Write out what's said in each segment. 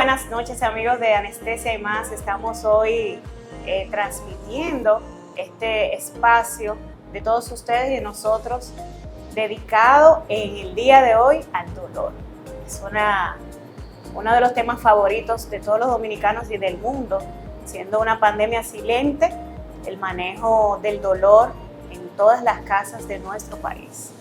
buenas noches, amigos de Anestesia y Más. Estamos hoy transmitiendo este espacio de todos ustedes y de nosotros dedicado en el día de hoy al dolor. Es uno de los temas favoritos de todos los dominicanos y del mundo, siendo una pandemia silente, el manejo del dolor en todas las casas de nuestro país.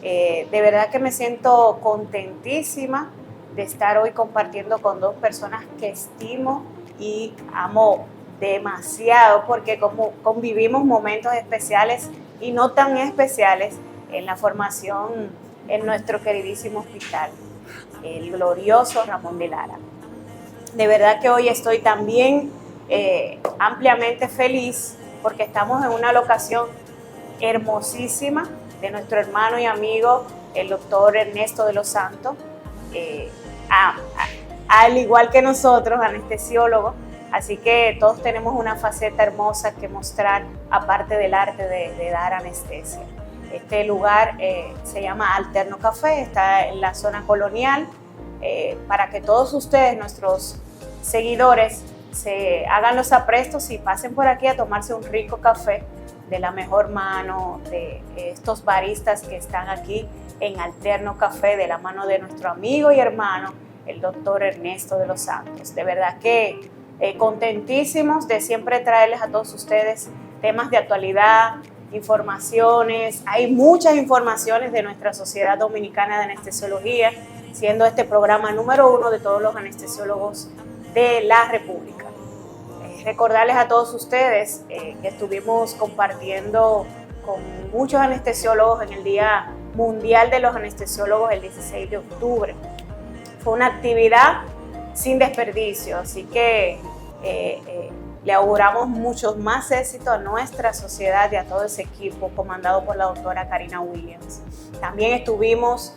De verdad que me siento contentísima de estar hoy compartiendo con dos personas que estimo y amo demasiado, porque como convivimos momentos especiales y no tan especiales en la formación en nuestro queridísimo hospital, el glorioso Ramón de Lara. De verdad que hoy estoy también ampliamente feliz porque estamos en una locación hermosísima de nuestro hermano y amigo, el doctor Ernesto de los Santos, al igual que nosotros, anestesiólogo. Así que todos tenemos una faceta hermosa que mostrar, aparte del arte de dar anestesia. Este lugar se llama Alterno Café, está en la zona colonial, para que todos ustedes, nuestros seguidores, se hagan los aprestos y pasen por aquí a tomarse un rico café de la mejor mano de estos baristas que están aquí en Alterno Café, de la mano de nuestro amigo y hermano, el doctor Ernesto de los Santos. De verdad que contentísimos de siempre traerles a todos ustedes temas de actualidad, informaciones. Hay muchas informaciones de nuestra Sociedad Dominicana de Anestesiología, siendo este programa número 1 de todos los anestesiólogos de la República. Recordarles a todos ustedes que estuvimos compartiendo con muchos anestesiólogos en el Día Mundial de los Anestesiólogos el 16 de octubre. Fue una actividad sin desperdicio, así que le auguramos muchos más éxitos a nuestra sociedad y a todo ese equipo comandado por la doctora Karina Williams. También estuvimos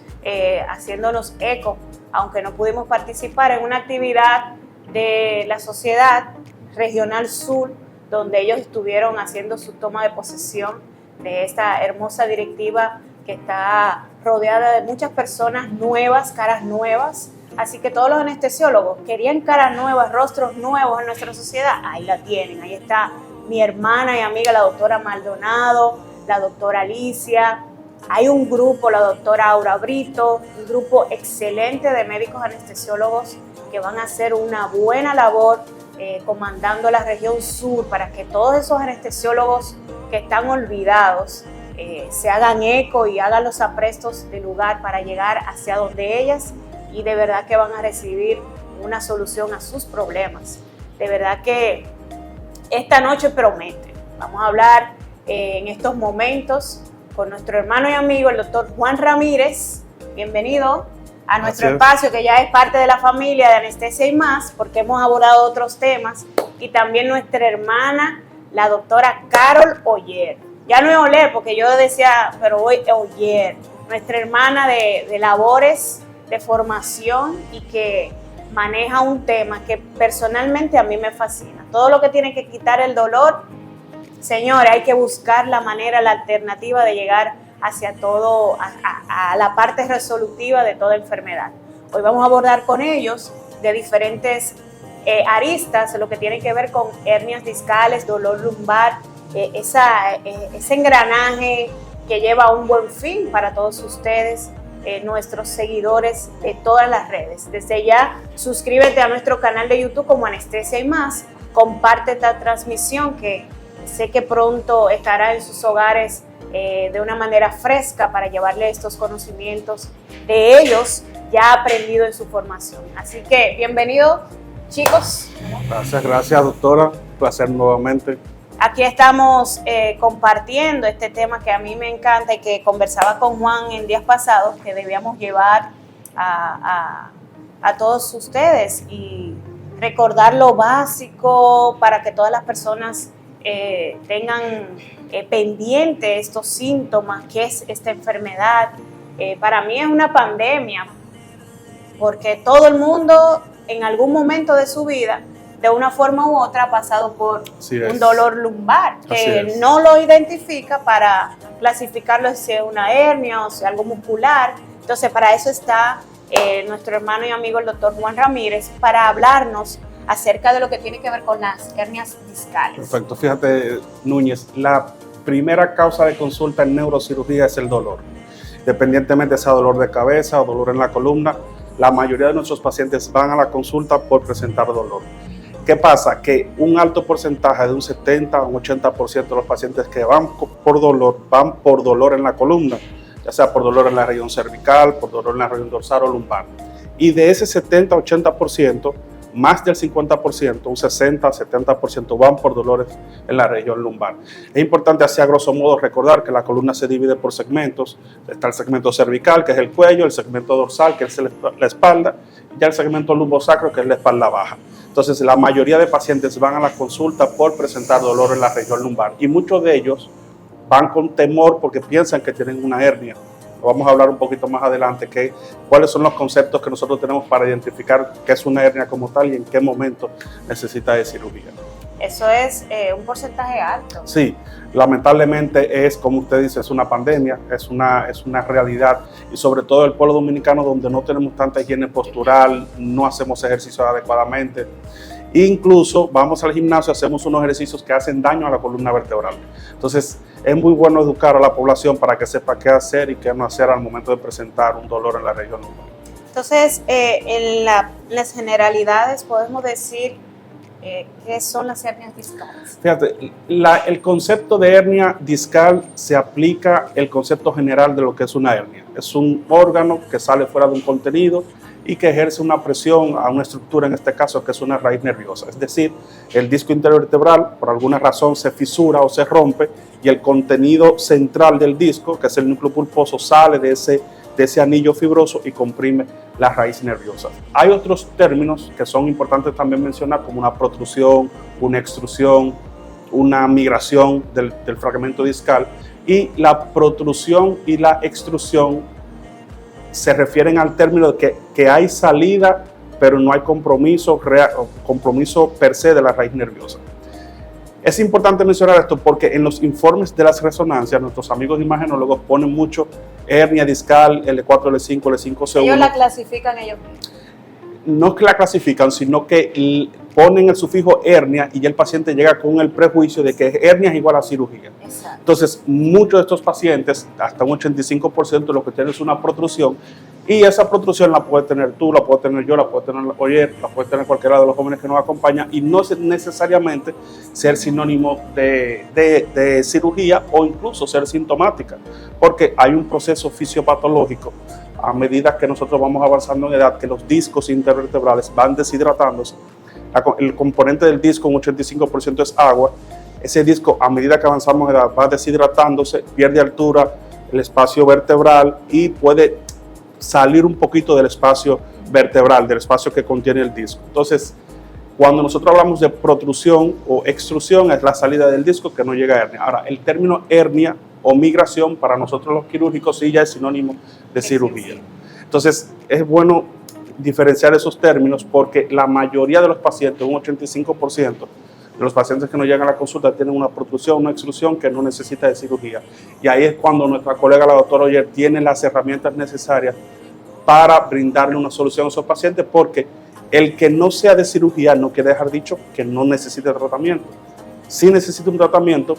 haciéndonos eco, aunque no pudimos participar, en una actividad de la Sociedad Regional Sur, donde ellos estuvieron haciendo su toma de posesión de esta hermosa directiva que está rodeada de muchas personas nuevas, caras nuevas. Así que todos los anestesiólogos querían caras nuevas, rostros nuevos en nuestra sociedad. Ahí la tienen, ahí está mi hermana y amiga, la doctora Maldonado, la doctora Alicia. Hay un grupo, la doctora Aura Brito, un grupo excelente de médicos anestesiólogos que van a hacer una buena labor comandando la región sur para que todos esos anestesiólogos que están olvidados se hagan eco y hagan los aprestos de lugar para llegar hacia donde ellas, y de verdad que van a recibir una solución a sus problemas. De verdad que esta noche promete. Vamos a hablar en estos momentos con nuestro hermano y amigo, el doctor Juan Ramírez. Bienvenido a nuestro espacio, que ya es parte de la familia de Anestesia y Más, porque hemos abordado otros temas. Y también nuestra hermana, la doctora Carol Oyer. Ya no es Oler, porque yo decía, pero hoy es Oyer. Nuestra hermana de labores de formación y que maneja un tema que personalmente a mí me fascina. Todo lo que tiene que quitar el dolor, señores, hay que buscar la manera, la alternativa de llegar hacia todo, a la parte resolutiva de toda enfermedad. Hoy vamos a abordar con ellos de diferentes aristas, lo que tiene que ver con hernias discales, dolor lumbar, ese engranaje que lleva a un buen fin para todos ustedes, nuestros seguidores de todas las redes. Desde ya, suscríbete a nuestro canal de YouTube como Anestesia y Más, comparte esta transmisión que sé que pronto estará en sus hogares de una manera fresca para llevarle estos conocimientos de ellos ya aprendido en su formación. Así que bienvenidos, chicos. Gracias doctora, un placer nuevamente. Aquí estamos compartiendo este tema que a mí me encanta y que conversaba con Juan en días pasados, que debíamos llevar a todos ustedes y recordar lo básico para que todas las personas tengan pendiente estos síntomas, qué es esta enfermedad. Para mí es una pandemia, porque todo el mundo en algún momento de su vida, de una forma u otra, ha pasado por un dolor lumbar, que no lo identifica para clasificarlo si es una hernia o si es algo muscular. Entonces, para eso está nuestro hermano y amigo el doctor Juan Ramírez para hablarnos acerca de lo que tiene que ver con las hernias discales. Perfecto. Fíjate, Núñez, la primera causa de consulta en neurocirugía es el dolor. Independientemente sea dolor de cabeza o dolor en la columna, la mayoría de nuestros pacientes van a la consulta por presentar dolor. ¿Qué pasa? Que un alto porcentaje, de un 70 a un 80% de los pacientes que van por dolor en la columna, ya sea por dolor en la región cervical, por dolor en la región dorsal o lumbar. Y de ese 70-80%, más del 50%, un 60-70% van por dolores en la región lumbar. Es importante, así a grosso modo, recordar que la columna se divide por segmentos. Está el segmento cervical, que es el cuello, el segmento dorsal, que es la espalda, y el segmento lumbosacro, que es la espalda baja. Entonces, la mayoría de pacientes van a la consulta por presentar dolor en la región lumbar, y muchos de ellos van con temor porque piensan que tienen una hernia. Vamos a hablar un poquito más adelante cuáles son los conceptos que nosotros tenemos para identificar qué es una hernia como tal y en qué momento necesita de cirugía. Eso es un porcentaje alto. Sí, lamentablemente es, como usted dice, es una pandemia, es una realidad, y sobre todo el pueblo dominicano, donde no tenemos tanta higiene postural, no hacemos ejercicio adecuadamente. Incluso vamos al gimnasio, hacemos unos ejercicios que hacen daño a la columna vertebral. Entonces, es muy bueno educar a la población para que sepa qué hacer y qué no hacer al momento de presentar un dolor en la región lumbar. Entonces, en las generalidades podemos decir qué son las hernias discales. Fíjate, el concepto de hernia discal se aplica el concepto general de lo que es una hernia. Es un órgano que sale fuera de un contenido y que ejerce una presión a una estructura, en este caso, que es una raíz nerviosa. Es decir, el disco intervertebral, por alguna razón, se fisura o se rompe y el contenido central del disco, que es el núcleo pulposo, sale de ese anillo fibroso y comprime la raíz nerviosa. Hay otros términos que son importantes también mencionar, como una protrusión, una extrusión, una migración del fragmento discal, y la protrusión y la extrusión se refieren al término de que hay salida, pero no hay compromiso per se de la raíz nerviosa. Es importante mencionar esto porque en los informes de las resonancias, nuestros amigos imagenólogos ponen mucho hernia discal, L4, L5, L5C1. Ellos la clasifican ellos mismos. No es que la clasifican, sino que ponen el sufijo hernia y ya el paciente llega con el prejuicio de que hernia es igual a cirugía. Exacto. Entonces, muchos de estos pacientes, hasta un 85%, lo que tienen es una protrusión, y esa protrusión la puede tener tú, la puedo tener yo, la puede tener Oyer, la puede tener cualquiera de los jóvenes que nos acompaña, y no es necesariamente ser sinónimo de cirugía o incluso ser sintomática, porque hay un proceso fisiopatológico a medida que nosotros vamos avanzando en edad, que los discos intervertebrales van deshidratándose. El componente del disco, un 85% es agua. Ese disco, a medida que avanzamos en edad, va deshidratándose, pierde altura, el espacio vertebral, y puede salir un poquito del espacio vertebral, del espacio que contiene el disco. Entonces, cuando nosotros hablamos de protrusión o extrusión, es la salida del disco que no llega a hernia. Ahora, el término hernia o migración para nosotros los quirúrgicos sí ya es sinónimo de cirugía. Entonces, es bueno diferenciar esos términos porque la mayoría de los pacientes, un 85% de los pacientes que nos llegan a la consulta tienen una protrusión, una extrusión que no necesita de cirugía. Y ahí es cuando nuestra colega, la doctora Oyer, tiene las herramientas necesarias para brindarle una solución a esos pacientes, porque el que no sea de cirugía no quiere dejar dicho que no necesite tratamiento. Sí necesita un tratamiento,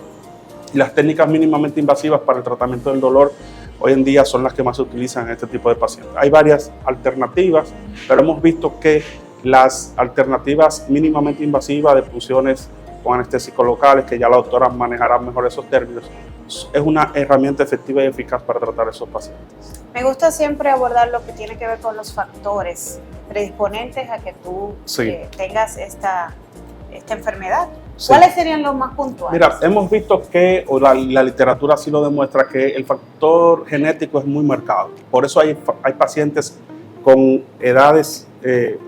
y las técnicas mínimamente invasivas para el tratamiento del dolor hoy en día son las que más se utilizan en este tipo de pacientes. Hay varias alternativas, pero hemos visto que las alternativas mínimamente invasivas de punciones con anestésicos locales, que ya la doctora manejará mejor esos términos, es una herramienta efectiva y eficaz para tratar a esos pacientes. Me gusta siempre abordar lo que tiene que ver con los factores predisponentes a que tú tengas esta enfermedad. Sí. ¿Cuáles serían los más puntuales? Mira, hemos visto que, o la literatura sí lo demuestra, que el factor genético es muy marcado. Por eso hay pacientes con edades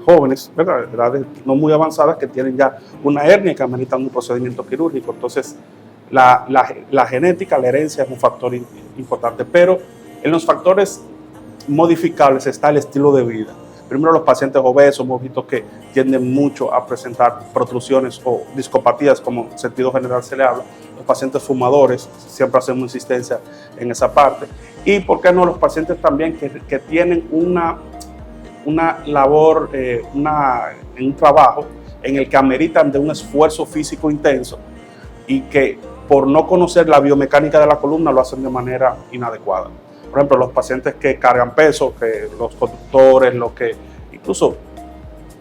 jóvenes, ¿verdad? Edades no muy avanzadas, que tienen ya una hernia que ameritan un procedimiento quirúrgico. Entonces, la genética, la herencia es un factor importante. Pero en los factores modificables está el estilo de vida. Primero, los pacientes obesos, hemos visto que tienden mucho a presentar protrusiones o discopatías, como en sentido general se le habla. Los pacientes fumadores, siempre hacemos insistencia en esa parte. Y, ¿por qué no?, los pacientes también que tienen una labor, un trabajo en el que ameritan de un esfuerzo físico intenso y que por no conocer la biomecánica de la columna lo hacen de manera inadecuada. Por ejemplo, los pacientes que cargan peso, que los conductores, incluso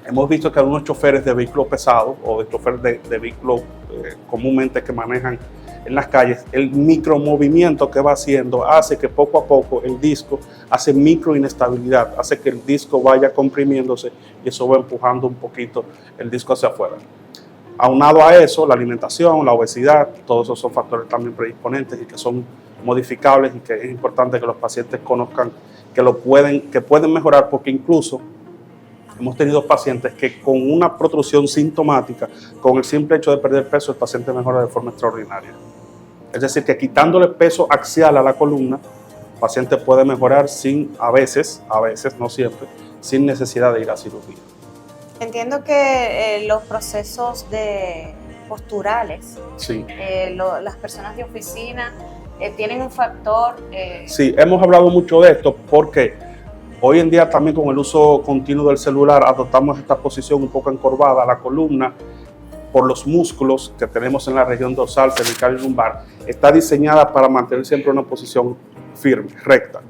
hemos visto que algunos choferes de vehículos pesados o de choferes de vehículos comúnmente que manejan en las calles, el micromovimiento que va haciendo hace que poco a poco el disco hace microinestabilidad, hace que el disco vaya comprimiéndose y eso va empujando un poquito el disco hacia afuera. Aunado a eso, la alimentación, la obesidad, todos esos son factores también predisponentes y que son modificables y que es importante que los pacientes conozcan que pueden mejorar, porque incluso hemos tenido pacientes que con una protrusión sintomática, con el simple hecho de perder peso, el paciente mejora de forma extraordinaria. Es decir, que quitándole peso axial a la columna, el paciente puede mejorar a veces, no siempre, sin necesidad de ir a cirugía. Entiendo que los procesos posturales, sí. Las personas de oficina tienen un factor... Sí, hemos hablado mucho de esto porque hoy en día también con el uso continuo del celular adoptamos esta posición un poco encorvada. La columna, por los músculos que tenemos en la región dorsal, cervical y lumbar, está diseñada para mantener siempre una posición firme, recta.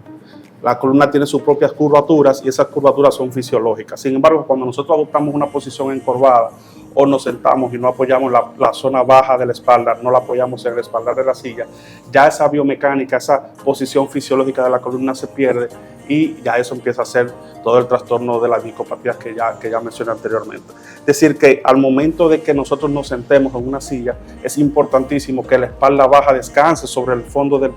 La columna tiene sus propias curvaturas y esas curvaturas son fisiológicas. Sin embargo, cuando nosotros adoptamos una posición encorvada o nos sentamos y no apoyamos la zona baja de la espalda, no la apoyamos en el espaldar de la silla, ya esa biomecánica, esa posición fisiológica de la columna se pierde y ya eso empieza a ser todo el trastorno de las discopatías que ya mencioné anteriormente. Es decir, que al momento de que nosotros nos sentemos en una silla, es importantísimo que la espalda baja descanse sobre el fondo del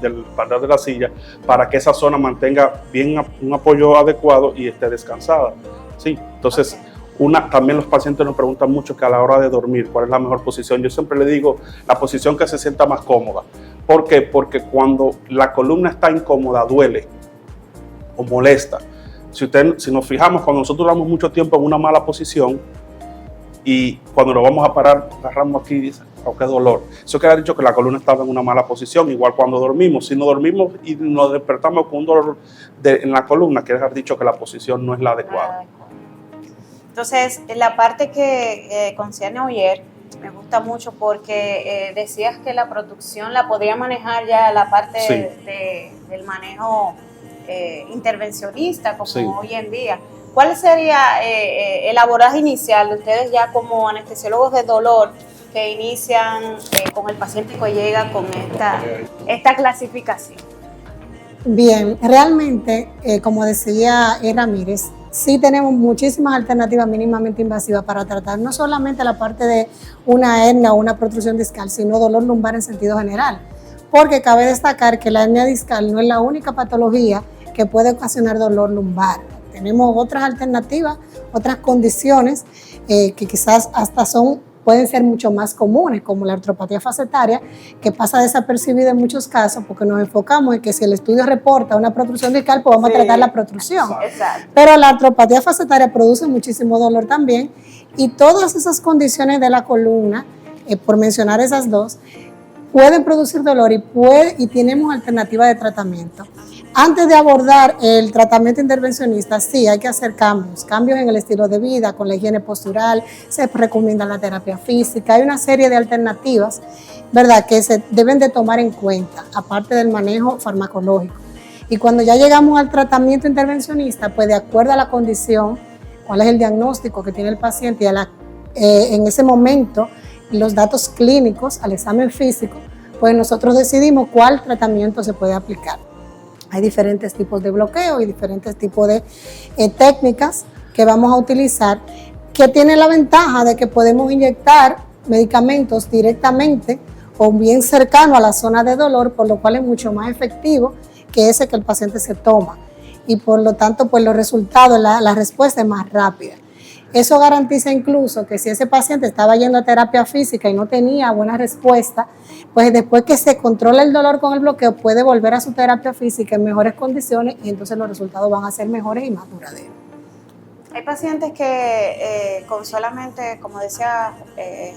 espaldar de la silla para que esa zona mantenga bien un apoyo adecuado y esté descansada. Sí, entonces... También los pacientes nos preguntan mucho que a la hora de dormir, ¿cuál es la mejor posición? Yo siempre le digo la posición que se sienta más cómoda. ¿Por qué? Porque cuando la columna está incómoda, duele o molesta. Si nos fijamos, cuando nosotros duramos mucho tiempo en una mala posición y cuando nos vamos a parar, agarramos aquí y dice, oh, qué dolor. Eso quiere decir que la columna estaba en una mala posición. Igual cuando dormimos, si no dormimos y nos despertamos con un dolor en la columna, quiere decir que la posición no es la adecuada. Entonces, la parte que concierne a Oyer me gusta mucho porque decías que la producción la podría manejar ya la parte sí. Del manejo intervencionista, como sí. Hoy en día. ¿Cuál sería el abordaje inicial de ustedes ya como anestesiólogos de dolor que inician con el paciente que llega con esta clasificación? Bien, realmente, como decía Ramírez, sí tenemos muchísimas alternativas mínimamente invasivas para tratar no solamente la parte de una hernia o una protrusión discal, sino dolor lumbar en sentido general. Porque cabe destacar que la hernia discal no es la única patología que puede ocasionar dolor lumbar. Tenemos otras alternativas, otras condiciones que quizás hasta pueden ser mucho más comunes, como la artropatía facetaria, que pasa desapercibida en muchos casos porque nos enfocamos en que si el estudio reporta una protrusión discal, pues vamos a tratar la protrusión. Exacto. Pero la artropatía facetaria produce muchísimo dolor también y todas esas condiciones de la columna, por mencionar esas dos, pueden producir dolor y tenemos alternativas de tratamiento. Antes de abordar el tratamiento intervencionista, sí hay que hacer cambios en el estilo de vida, con la higiene postural, se recomienda la terapia física, hay una serie de alternativas, ¿verdad?, que se deben de tomar en cuenta, aparte del manejo farmacológico. Y cuando ya llegamos al tratamiento intervencionista, pues de acuerdo a la condición, cuál es el diagnóstico que tiene el paciente y en ese momento los datos clínicos, al examen físico, pues nosotros decidimos cuál tratamiento se puede aplicar. Hay diferentes tipos de bloqueo y diferentes tipos de técnicas que vamos a utilizar, que tiene la ventaja de que podemos inyectar medicamentos directamente o bien cercano a la zona de dolor, por lo cual es mucho más efectivo que ese que el paciente se toma. Y por lo tanto, pues los resultados, la respuesta es más rápida. Eso garantiza incluso que si ese paciente estaba yendo a terapia física y no tenía buena respuesta, pues después que se controla el dolor con el bloqueo, puede volver a su terapia física en mejores condiciones y entonces los resultados van a ser mejores y más duraderos. Hay pacientes que con solamente, como decía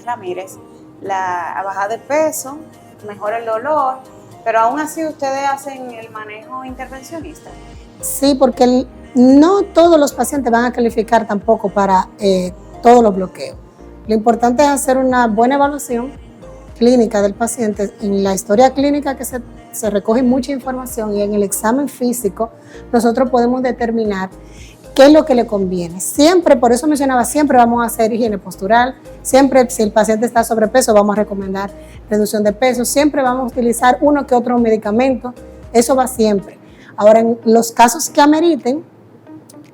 Ramírez, la bajada de peso, mejora el dolor, Pero aún así ustedes hacen el manejo intervencionista. Sí, porque no todos los pacientes van a calificar tampoco para todos los bloqueos. Lo importante es hacer una buena evaluación clínica del paciente. En la historia clínica que se recoge mucha información y en el examen físico nosotros podemos determinar qué es lo que le conviene. Siempre, por eso mencionaba, siempre vamos a hacer higiene postural, siempre si el paciente está sobrepeso vamos a recomendar reducción de peso, siempre vamos a utilizar uno que otro medicamento, eso va siempre. Ahora, en los casos que ameriten,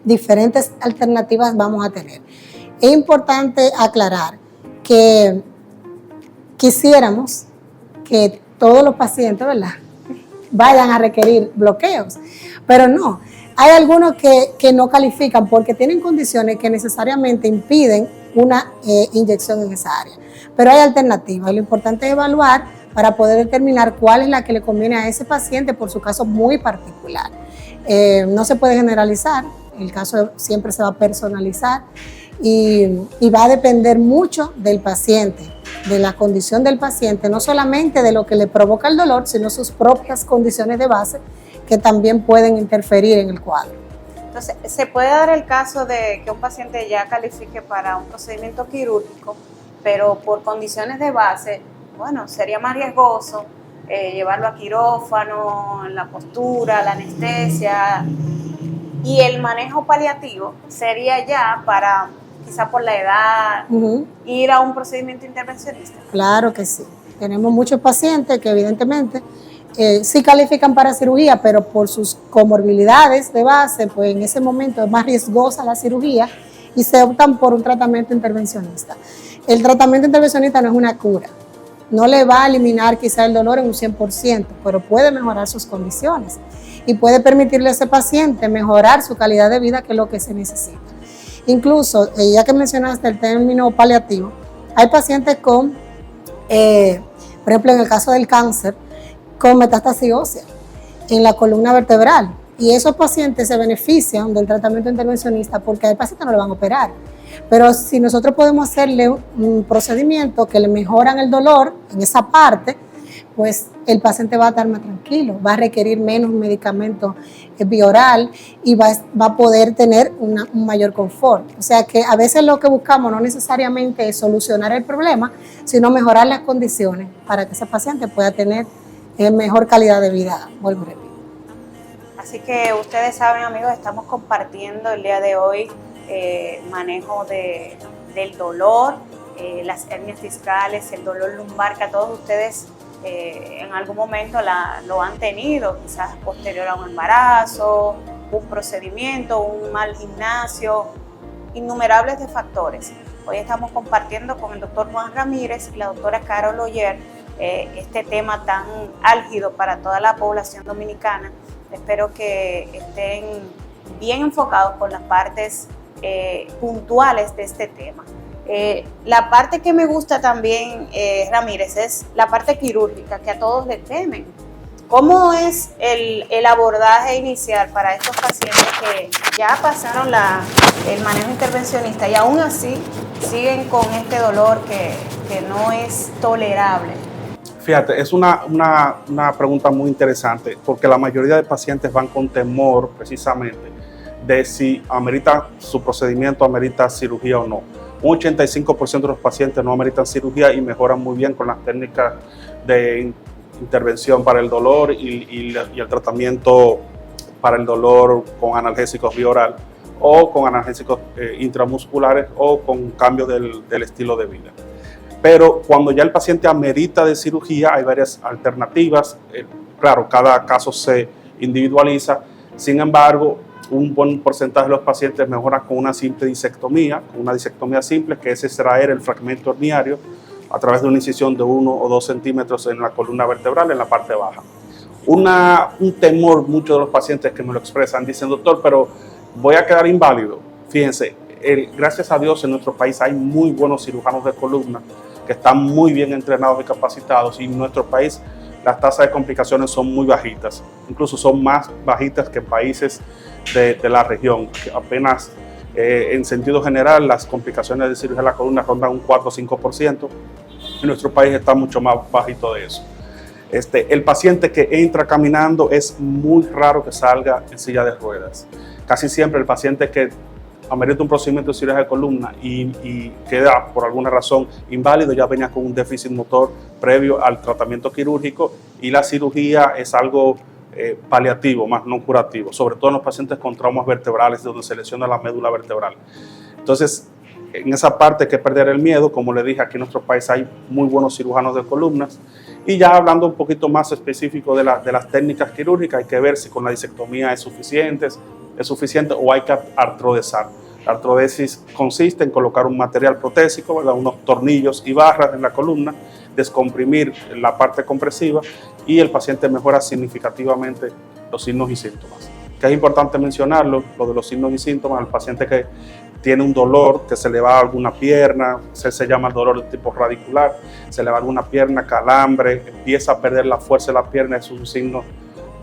diferentes alternativas vamos a tener. Es importante aclarar que quisiéramos que todos los pacientes, ¿verdad?, vayan a requerir bloqueos, pero no. Hay algunos que no califican porque tienen condiciones que necesariamente impiden una inyección en esa área. Pero hay alternativas. Lo importante es evaluar para poder determinar cuál es la que le conviene a ese paciente por su caso muy particular. No se puede generalizar, el caso siempre se va a personalizar y va a depender mucho del paciente, de la condición del paciente, no solamente de lo que le provoca el dolor, sino sus propias condiciones de base que también pueden interferir en el cuadro. Entonces, ¿se puede dar el caso de que un paciente ya califique para un procedimiento quirúrgico, pero por condiciones de base, bueno, sería más riesgoso llevarlo a quirófano, la postura, la anestesia, y el manejo paliativo sería ya para, quizá por la edad, ir a un procedimiento intervencionista? Claro que sí. Tenemos muchos pacientes que evidentemente sí califican para cirugía, pero por sus comorbilidades de base, pues en ese momento es más riesgosa la cirugía y se optan por un tratamiento intervencionista. El tratamiento intervencionista no es una cura, no le va a eliminar quizá el dolor en un 100%, pero puede mejorar sus condiciones y puede permitirle a ese paciente mejorar su calidad de vida, que es lo que se necesita. Incluso, ya que mencionaste el término paliativo, hay pacientes con, por ejemplo, en el caso del cáncer, con metástasis ósea en la columna vertebral. Y esos pacientes se benefician del tratamiento intervencionista porque al paciente no le van a operar. Pero si nosotros podemos hacerle un procedimiento que le mejoran el dolor en esa parte, pues el paciente va a estar más tranquilo, va a requerir menos medicamento bioral y va a poder tener un mayor confort. O sea que a veces lo que buscamos no necesariamente es solucionar el problema, sino mejorar las condiciones para que ese paciente pueda tener mejor calidad de vida. Vuelvo a repetir. Así que ustedes saben, amigos, estamos compartiendo el día de hoy manejo del dolor, las hernias discales, el dolor lumbar, que a todos ustedes en algún momento lo han tenido, quizás posterior a un embarazo, un procedimiento, un mal gimnasio, innumerables de factores. Hoy estamos compartiendo con el doctor Juan Ramírez y la doctora Carol Oller este tema tan álgido para toda la población dominicana. Espero que estén bien enfocados con las partes puntuales de este tema. La parte que me gusta también, Ramírez, es la parte quirúrgica, que a todos le temen. ¿Cómo es el abordaje inicial para estos pacientes que ya pasaron el manejo intervencionista y aún así siguen con este dolor que no es tolerable? Fíjate, es una pregunta muy interesante, porque la mayoría de pacientes van con temor precisamente de si amerita su procedimiento, amerita cirugía o no. Un 85% de los pacientes no ameritan cirugía y mejoran muy bien con las técnicas de intervención para el dolor y el tratamiento para el dolor con analgésicos bioral o con analgésicos intramusculares o con cambio del estilo de vida. Pero cuando ya el paciente amerita de cirugía, hay varias alternativas. Claro, cada caso se individualiza. Sin embargo, un buen porcentaje de los pacientes mejoran con una simple disectomía, con una disectomía simple, que es extraer el fragmento herniario a través de una incisión de 1 o 2 centímetros en la columna vertebral, en la parte baja. Un temor, muchos de los pacientes que me lo expresan, dicen, doctor, pero voy a quedar inválido. Fíjense, gracias a Dios en nuestro país hay muy buenos cirujanos de columna que están muy bien entrenados y capacitados, y en nuestro país las tasas de complicaciones son muy bajitas, incluso son más bajitas que en países de la región. Apenas en sentido general las complicaciones de cirugía de la columna rondan un 4 o 5%, en nuestro país está mucho más bajito de eso. El paciente que entra caminando es muy raro que salga en silla de ruedas. Casi siempre el paciente que amerita un procedimiento de cirugía de columna y queda por alguna razón inválido ya venía con un déficit motor previo al tratamiento quirúrgico, y la cirugía es algo paliativo, más no curativo, sobre todo en los pacientes con traumas vertebrales donde se lesiona la médula vertebral. Entonces, en esa parte hay que perder el miedo. Como le dije, aquí en nuestro país hay muy buenos cirujanos de columnas. Y ya hablando un poquito más específico de las técnicas quirúrgicas, hay que ver si con la disectomía es suficiente o hay que artrodesar. La artrodesis consiste en colocar un material protésico, ¿verdad? Unos tornillos y barras en la columna, descomprimir la parte compresiva, y el paciente mejora significativamente los signos y síntomas. Que es importante mencionarlo, lo de los signos y síntomas, el paciente que tiene un dolor, que se le va alguna pierna, se llama el dolor de tipo radicular, se le va alguna pierna, calambre, empieza a perder la fuerza de la pierna, es un signo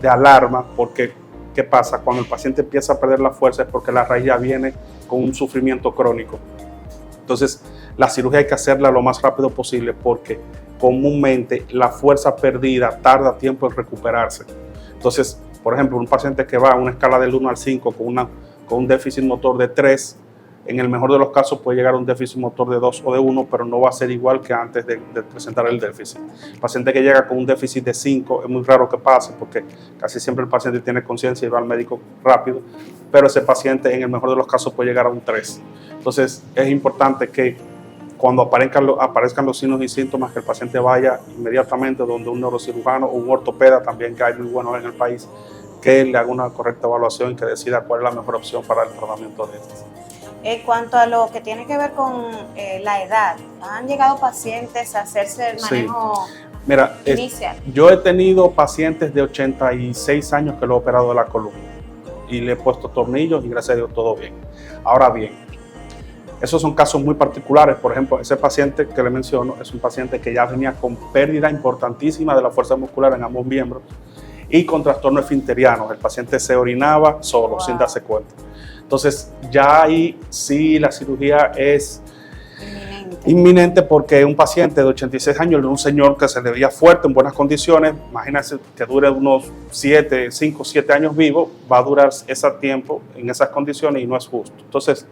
de alarma, porque ¿qué pasa? Cuando el paciente empieza a perder la fuerza es porque la raíz ya viene con un sufrimiento crónico. Entonces, la cirugía hay que hacerla lo más rápido posible, porque comúnmente la fuerza perdida tarda tiempo en recuperarse. Entonces, por ejemplo, un paciente que va a una escala del 1 al 5 con un déficit motor de 3, en el mejor de los casos puede llegar a un déficit motor de 2 o de 1, pero no va a ser igual que antes de presentar el déficit. El paciente que llega con un déficit de 5 es muy raro que pase, porque casi siempre el paciente tiene conciencia y va al médico rápido, pero ese paciente en el mejor de los casos puede llegar a un 3. Entonces es importante que cuando aparezcan los signos y síntomas, que el paciente vaya inmediatamente donde un neurocirujano o un ortopeda, también que hay muy buenos en el país, que le haga una correcta evaluación y que decida cuál es la mejor opción para el tratamiento de estos. En cuanto a lo que tiene que ver con la edad, ¿han llegado pacientes a hacerse el manejo inicial? Yo he tenido pacientes de 86 años que lo he operado de la columna y le he puesto tornillos y gracias a Dios todo bien. Ahora bien, esos son casos muy particulares. Por ejemplo, ese paciente que le menciono es un paciente que ya venía con pérdida importantísima de la fuerza muscular en ambos miembros y con trastorno esfinteriano. El paciente se orinaba solo, sin darse cuenta. Entonces, ya ahí sí la cirugía es inminente, porque un paciente de 86 años, un señor que se le veía fuerte, en buenas condiciones, imagínense que dure unos 5 o 7 años vivo, va a durar ese tiempo en esas condiciones y no es justo. Entonces,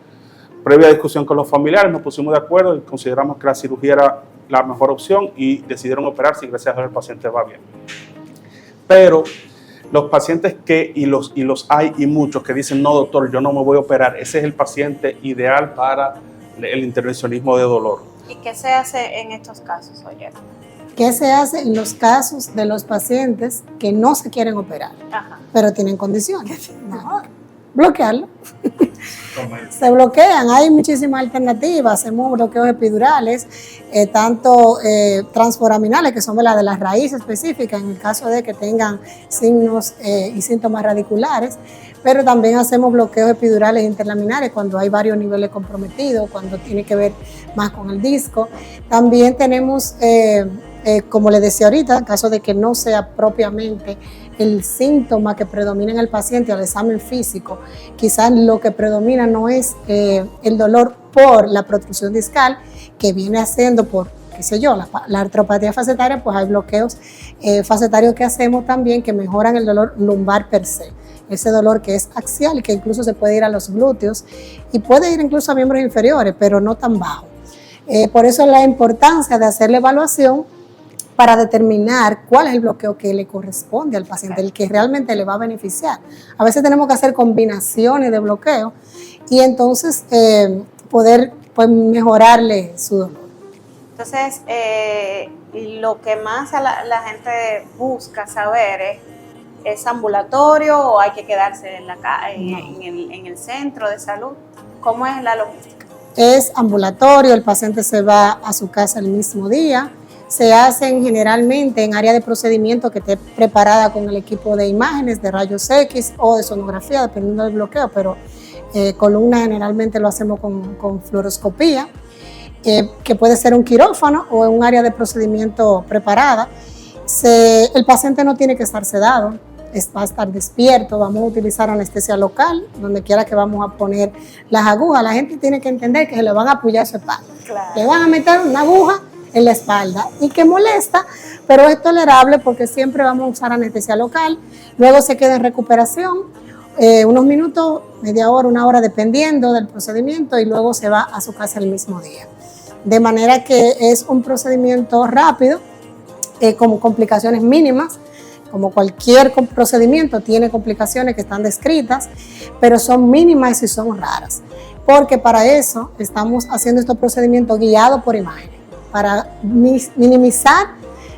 previa discusión con los familiares, nos pusimos de acuerdo y consideramos que la cirugía era la mejor opción y decidieron operarse y gracias a Dios el paciente va bien. Pero los pacientes y los hay y muchos que dicen, no doctor, yo no me voy a operar, ese es el paciente ideal para el intervencionismo de dolor. ¿Y qué se hace en estos casos, Oyer? ¿Qué se hace en los casos de los pacientes que no se quieren operar, pero tienen condiciones? No, bloquearlo. Se bloquean, hay muchísimas alternativas, hacemos bloqueos epidurales, tanto transforaminales, que son de las raíces específicas, en el caso de que tengan signos y síntomas radiculares, pero también hacemos bloqueos epidurales interlaminares cuando hay varios niveles comprometidos, cuando tiene que ver más con el disco. También tenemos, como les decía ahorita, en caso de que no sea propiamente el síntoma que predomina en el paciente al examen físico, quizás lo que predomina no es el dolor por la protrusión discal, que viene haciendo por, qué sé yo, la artropatía facetaria, pues hay bloqueos facetarios que hacemos también que mejoran el dolor lumbar per se, ese dolor que es axial, que incluso se puede ir a los glúteos y puede ir incluso a miembros inferiores, pero no tan bajo. Por eso la importancia de hacer la evaluación para determinar cuál es el bloqueo que le corresponde al paciente, el que realmente le va a beneficiar. A veces tenemos que hacer combinaciones de bloqueo y entonces poder mejorarle su dolor. Entonces, lo que más la gente busca saber es ambulatorio o hay que quedarse en el centro de salud. ¿Cómo es la logística? Es ambulatorio, el paciente se va a su casa el mismo día. Se hacen generalmente en área de procedimiento que esté preparada con el equipo de imágenes, de rayos X o de sonografía, dependiendo del bloqueo, pero columna generalmente lo hacemos con fluoroscopía, que puede ser un quirófano o en un área de procedimiento preparada. El paciente no tiene que estar sedado, va a estar despierto, vamos a utilizar anestesia local, donde quiera que vamos a poner las agujas. La gente tiene que entender que se le van a apoyar su espalda. Claro. Le van a meter una aguja en la espalda y que molesta, pero es tolerable porque siempre vamos a usar anestesia local. Luego se queda en recuperación, unos minutos, media hora, una hora, dependiendo del procedimiento, y luego se va a su casa el mismo día. De manera que es un procedimiento rápido, con complicaciones mínimas. Como cualquier procedimiento, tiene complicaciones que están descritas, pero son mínimas y son raras, porque para eso estamos haciendo estos procedimientos guiados por imágenes, para minimizar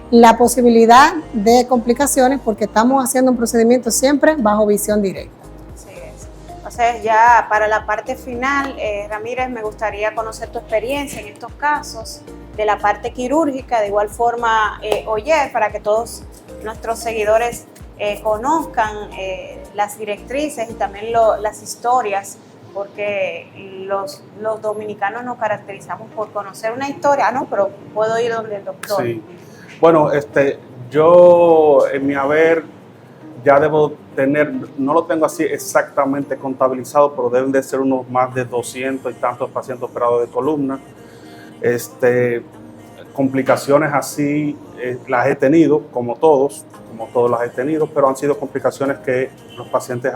la posibilidad de complicaciones, porque estamos haciendo un procedimiento siempre bajo visión directa. Así es. Entonces, ya para la parte final, Ramírez, me gustaría conocer tu experiencia en estos casos de la parte quirúrgica, de igual forma, Oyer, para que todos nuestros seguidores conozcan las directrices y también las historias, porque los dominicanos nos caracterizamos por conocer una historia. No, pero puedo ir donde el doctor. Sí. Bueno, yo en mi haber ya debo tener, no lo tengo así exactamente contabilizado, pero deben de ser unos más de 200 y tantos pacientes operados de columna. Complicaciones así las he tenido, como todos las he tenido, pero han sido complicaciones que los pacientes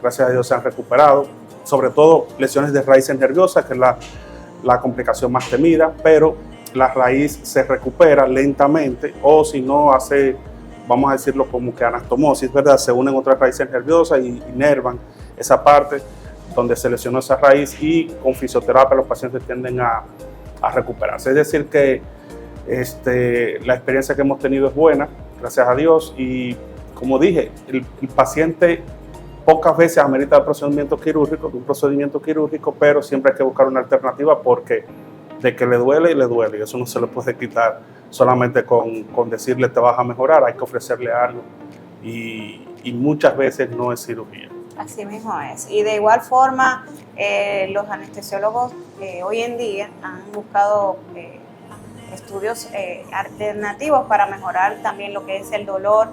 gracias a Dios, se han recuperado, sobre todo lesiones de raíces nerviosas, que es la complicación más temida, pero la raíz se recupera lentamente, o si no hace, vamos a decirlo como que anastomosis, ¿verdad? Se unen otras raíces nerviosas y inervan esa parte donde se lesionó esa raíz, y con fisioterapia los pacientes tienden a recuperarse. Es decir que la experiencia que hemos tenido es buena, gracias a Dios, y como dije, el paciente pocas veces amerita un procedimiento quirúrgico, pero siempre hay que buscar una alternativa, porque de que le duele, y eso no se le puede quitar solamente con decirle te vas a mejorar. Hay que ofrecerle algo, y muchas veces no es cirugía. Así mismo es. Y de igual forma, los anestesiólogos hoy en día han buscado estudios alternativos para mejorar también lo que es el dolor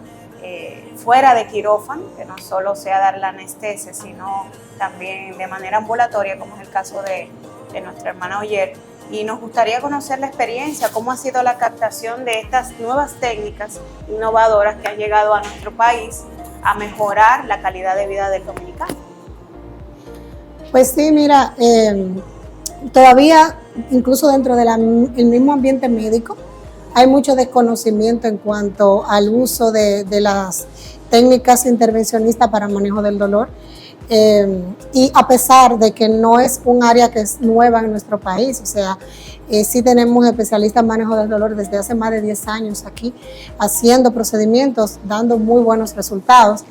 fuera de quirófano, que no solo sea dar la anestesia, sino también de manera ambulatoria, como es el caso de nuestra hermana Oyer. Y nos gustaría conocer la experiencia, cómo ha sido la captación de estas nuevas técnicas innovadoras que han llegado a nuestro país a mejorar la calidad de vida del dominicano. Pues sí, mira, todavía, incluso dentro del mismo ambiente médico, hay mucho desconocimiento en cuanto al uso de las técnicas intervencionistas para el manejo del dolor. Y a pesar de que no es un área que es nueva en nuestro país, o sea, sí tenemos especialistas en manejo del dolor desde hace más de 10 años aquí, haciendo procedimientos, dando muy buenos resultados.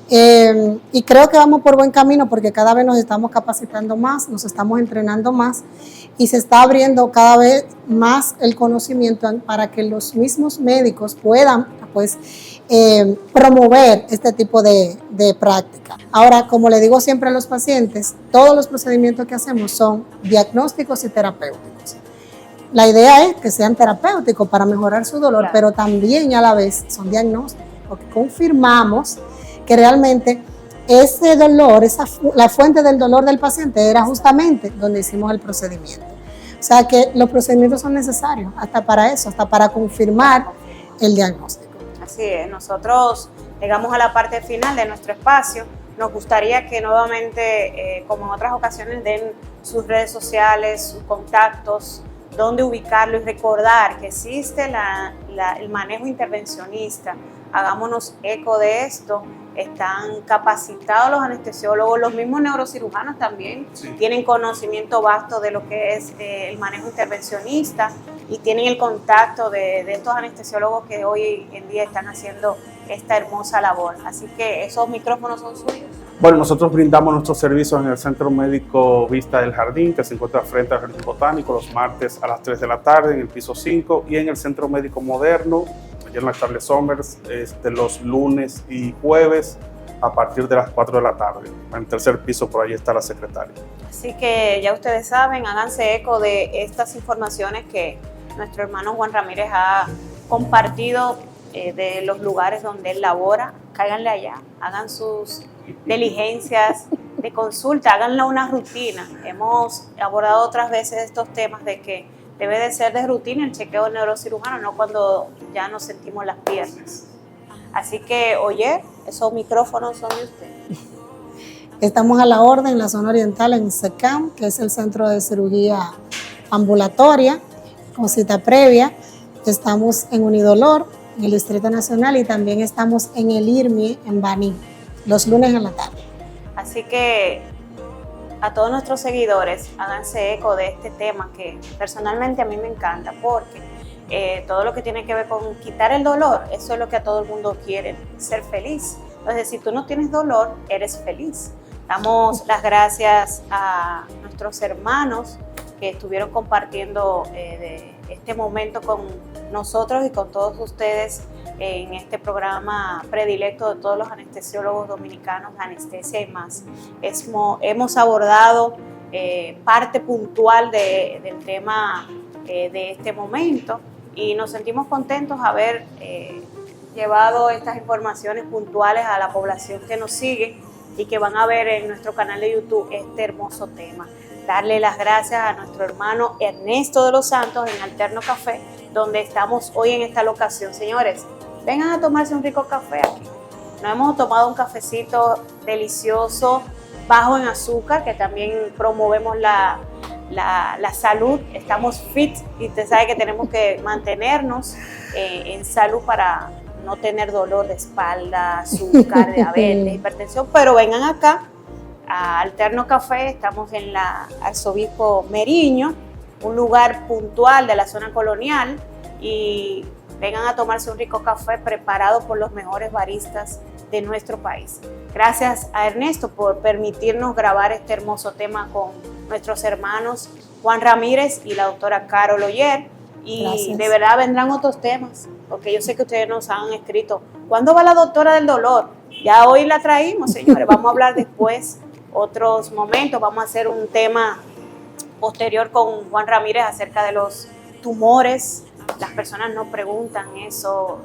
Y creo que vamos por buen camino, porque cada vez nos estamos capacitando más, nos estamos entrenando más, y se está abriendo cada vez más el conocimiento para que los mismos médicos puedan, pues, promover este tipo de práctica. Ahora, como le digo siempre a los pacientes, todos los procedimientos que hacemos son diagnósticos y terapéuticos. La idea es que sean terapéuticos para mejorar su dolor, claro, pero también a la vez son diagnósticos, porque confirmamos que realmente ese dolor, la fuente del dolor del paciente era justamente donde hicimos el procedimiento. O sea que los procedimientos son necesarios hasta para eso, hasta para confirmar el diagnóstico. Así es, nosotros llegamos a la parte final de nuestro espacio. Nos gustaría que nuevamente, como en otras ocasiones, den sus redes sociales, sus contactos, dónde ubicarlo, y recordar que existe el manejo intervencionista. Hagámonos eco de esto. Están capacitados los anestesiólogos, los mismos neurocirujanos también, sí, tienen conocimiento vasto de lo que es el manejo intervencionista, y tienen el contacto de estos anestesiólogos que hoy en día están haciendo esta hermosa labor. Así que esos micrófonos son suyos. Bueno, nosotros brindamos nuestros servicios en el Centro Médico Vista del Jardín, que se encuentra frente al Jardín Botánico, los martes a las 3 de la tarde en el piso 5, y en el Centro Médico Moderno, allá en la Charles Somers, los lunes y jueves a partir de las 4 de la tarde. En el tercer piso, por ahí está la secretaria. Así que ya ustedes saben, háganse eco de estas informaciones que nuestro hermano Juan Ramírez ha compartido de los lugares donde él labora. Cáiganle allá, hagan sus diligencias de consulta, háganle una rutina. Hemos abordado otras veces estos temas de debe de ser de rutina el chequeo neurocirujano, no cuando ya nos sentimos las piernas. Así que, oye, esos micrófonos son de usted. Estamos a la orden en la zona oriental en SECAM, que es el Centro de Cirugía Ambulatoria, con cita previa. Estamos en Unidolor, en el Distrito Nacional, y también estamos en el IRMI, en Baní, los lunes en la tarde. Así que a todos nuestros seguidores, háganse eco de este tema que personalmente a mí me encanta, porque todo lo que tiene que ver con quitar el dolor, eso es lo que a todo el mundo quiere, ser feliz. Entonces, si tú no tienes dolor, eres feliz. Damos las gracias a nuestros hermanos que estuvieron compartiendo de este momento con nosotros y con todos ustedes en este programa predilecto de todos los anestesiólogos dominicanos, Anestesia y Más. Hemos abordado parte puntual del tema de este momento y nos sentimos contentos de haber llevado estas informaciones puntuales a la población que nos sigue y que van a ver en nuestro canal de YouTube este hermoso tema. Darle las gracias a nuestro hermano Ernesto de los Santos en Alterno Café, donde estamos hoy en esta locación. Señores, vengan a tomarse un rico café aquí. Nos hemos tomado un cafecito delicioso, bajo en azúcar, que también promovemos la salud. Estamos fit y usted sabe que tenemos que mantenernos en salud para no tener dolor de espalda, azúcar, diabetes, hipertensión. Pero vengan acá a Alterno Café, estamos en la Arzobispo Meriño, un lugar puntual de la zona colonial, y vengan a tomarse un rico café preparado por los mejores baristas de nuestro país. Gracias a Ernesto por permitirnos grabar este hermoso tema con nuestros hermanos Juan Ramírez y la doctora Carol Oyer. Y gracias. De verdad vendrán otros temas, porque yo sé que ustedes nos han escrito, ¿cuándo va la doctora del dolor? Ya hoy la traímos, señores, vamos a hablar después, otros momentos, vamos a hacer un tema posterior con Juan Ramírez acerca de los tumores. Las personas nos preguntan esos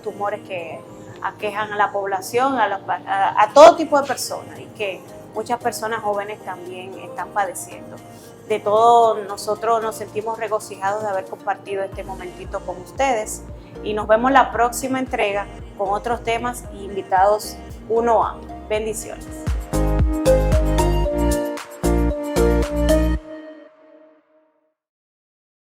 tumores que aquejan a la población, a todo tipo de personas, y que muchas personas jóvenes también están padeciendo. De todo, nosotros nos sentimos regocijados de haber compartido este momentito con ustedes, y nos vemos la próxima entrega con otros temas y invitados uno a. Bendiciones.